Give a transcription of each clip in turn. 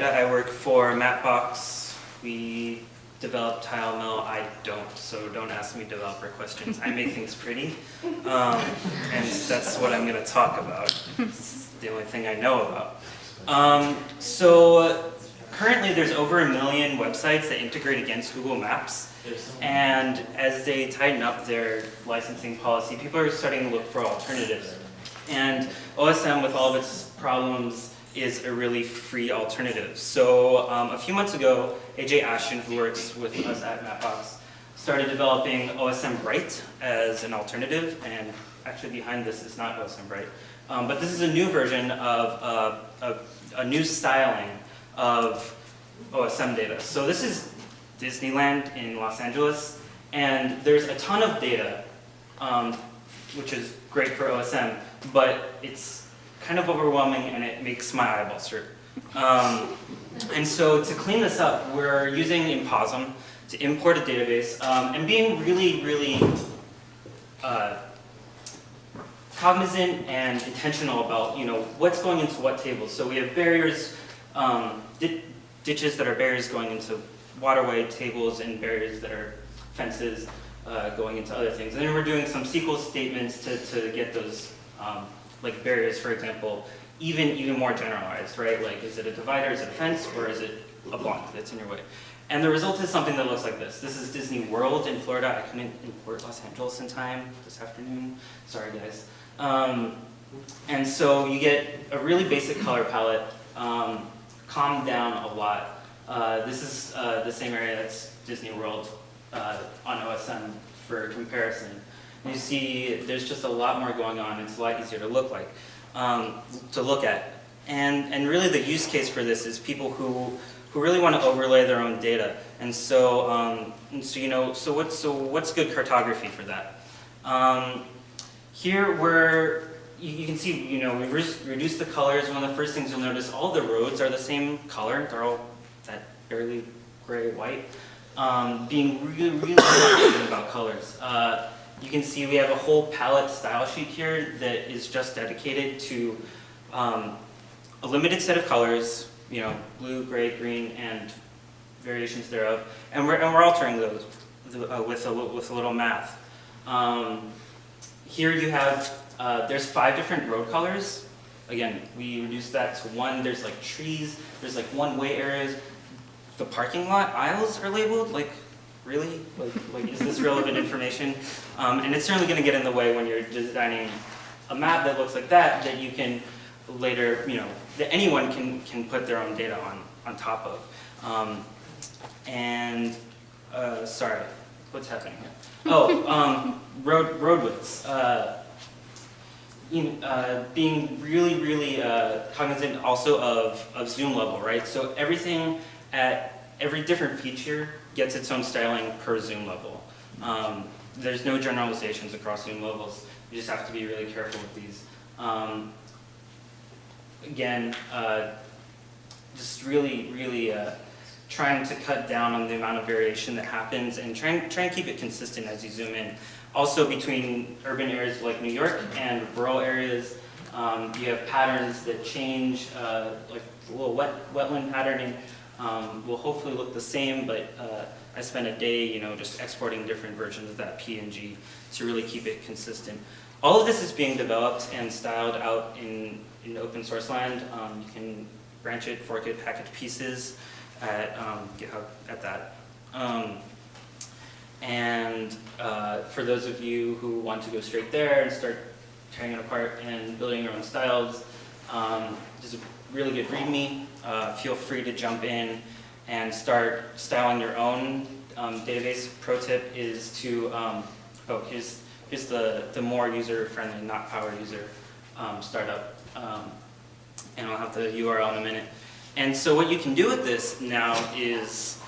Villeda. I work for Mapbox. We develop TileMill. I don't, so don't ask me developer questions. I make things pretty, and that's what I'm going to talk about. It's the only thing I know about. So currently there's over 1 million websites that integrate against Google Maps, and as they tighten up their licensing policy, people are starting to look for alternatives. And OSM, with all of its problems, is a really free alternative. So a few months ago, AJ Ashton, who works with us at Mapbox, started developing OSM Bright as an alternative, and actually behind this is not OSM Bright. But this is a new version of a new styling of OSM data. So this is Disneyland in Los Angeles, and there's a ton of data, which is great for OSM, but it's kind of overwhelming and it makes my eyeballs hurt. And so to clean this up, we're using Imposum to import a database and being really cognizant and intentional about what's going into what tables. So we have barriers, ditches that are barriers going into waterway tables, and barriers that are fences going into other things. And then we're doing some SQL statements to get those like barriers, for example, even more generalized, right? Like, is it a divider, is it a fence, or is it a block that's in your way? And the result is something that looks like this. This is Disney World in Florida. I couldn't import Los Angeles in time this afternoon. Sorry, guys. And so you get a really basic color palette, calmed down a lot. This is the same area that's Disney World on OSM for comparison. You see there's just a lot more going on. It's a lot easier to look at. And really the use case for this is people who really want to overlay their own data. And so, what's good cartography for that? Here you can see, we've reduced the colors. One of the first things you'll notice, all the roads are the same color. They're all that barely gray-white. Being really conscious about colors. You can see we have a whole palette style sheet here that is just dedicated to a limited set of colors, blue, gray, green, and variations thereof, and we're altering those with a little math. Here you have there's 5 different road colors. Again, we reduced that to 1. There's like trees. There's like one-way areas. The parking lot aisles are labeled. Like, really? Like, is this relevant information? And it's certainly going to get in the way when you're designing a map that looks like that you can later, that anyone can put their own data on top of. Sorry, what's happening here? Oh, road widths. Being really cognizant also of zoom level, right? So everything at every different feature gets its own styling per zoom level. There's no generalizations across zoom levels. You just have to be really careful with these. Again, just really trying to cut down on the amount of variation that happens, and try and keep it consistent as you zoom in. Also, between urban areas like New York and rural areas, you have patterns that change, like a little wetland patterning. Will hopefully look the same, but I spent a day, just exporting different versions of that PNG to really keep it consistent. All of this is being developed and styled out in open source land. You can branch it, fork it, package pieces at GitHub at that. For those of you who want to go straight there and start tearing it apart and building your own styles, there's a really good README. Feel free to jump in and start styling your own database. Pro tip is to, here's the more user-friendly, not power user startup. And I'll have the URL in a minute. And so what you can do with this now is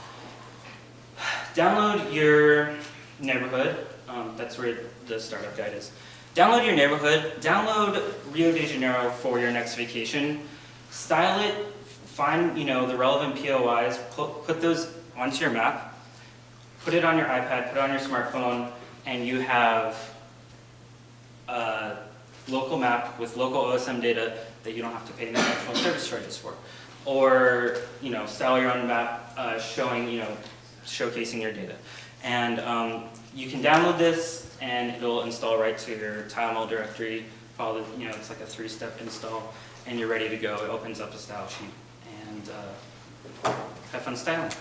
download your neighborhood. That's where the startup guide is. Download your neighborhood. Download Rio de Janeiro for your next vacation. Style it. Find the relevant POIs. Put those onto your map. Put it on your iPad. Put it on your smartphone, and you have a local map with local OSM data that you don't have to pay international service charges for. or style your own map showing, showcasing your data. And you can download this, and it'll install right to your TileMill directory. Follow, it's like a 3-step install, and you're ready to go. It opens up a style sheet, and have fun styling.